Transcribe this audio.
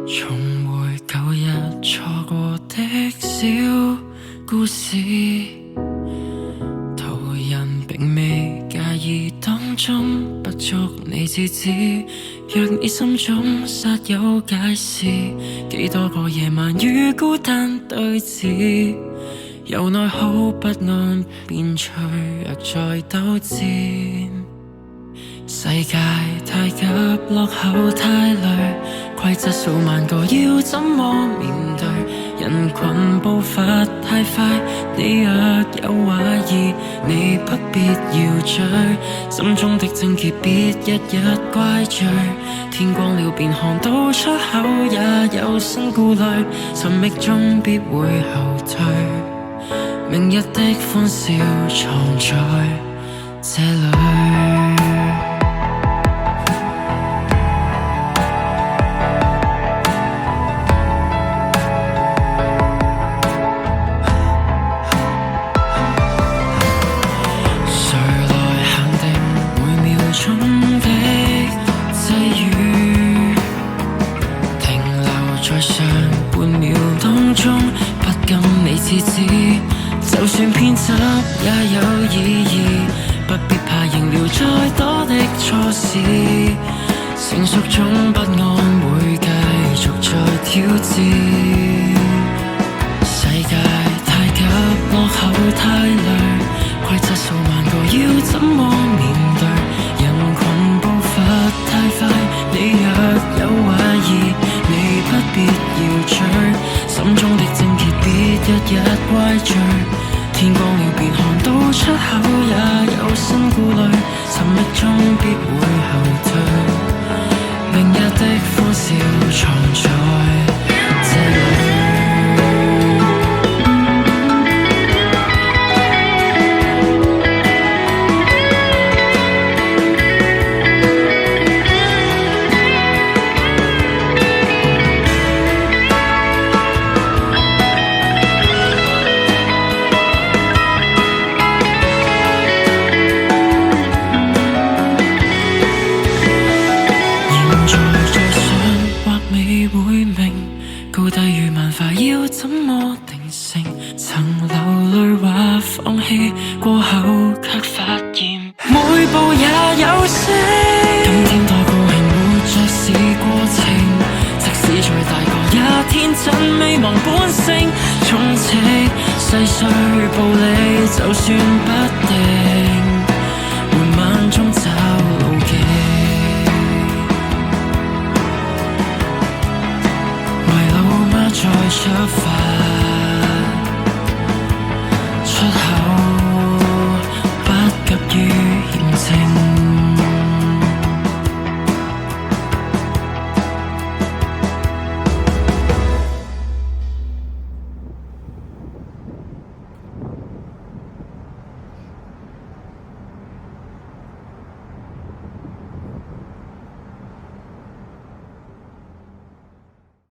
重回舊日錯過的小故事，途人並未介意當中不足你自知。若你心中煞有介事，幾多個夜晚與孤單對峙，由內耗不安變脆弱再鬥戰。世界太急，落後太累，規則數萬個要怎麼面對？人群步伐太快，你若有懷疑，你不必要追。心中的症結別日日怪罪，天光了便看到出口，也有新顧慮，尋覓中必會後退。明日的歡笑藏在這裡。在上半秒當中不跟你自知，就算偏執也有意義，不必怕贏了再多的錯事，成熟中不安會繼續再挑戰。世界太急，落後太累，規則數萬個要怎麼面對？人群步伐太快，你若有懷疑，你不必要追，心中的症結別日日怪罪，天光了便看到出口，也有新顧慮，尋覓中必會後退。明日的歡笑藏在這裡。高低與萬化要怎麼定性？曾流淚話放棄，過後卻發現每步也有聲。今天多高興，活着是過程，即使再大個也天真，未忘本性。充斥細碎暴力，就算不敵。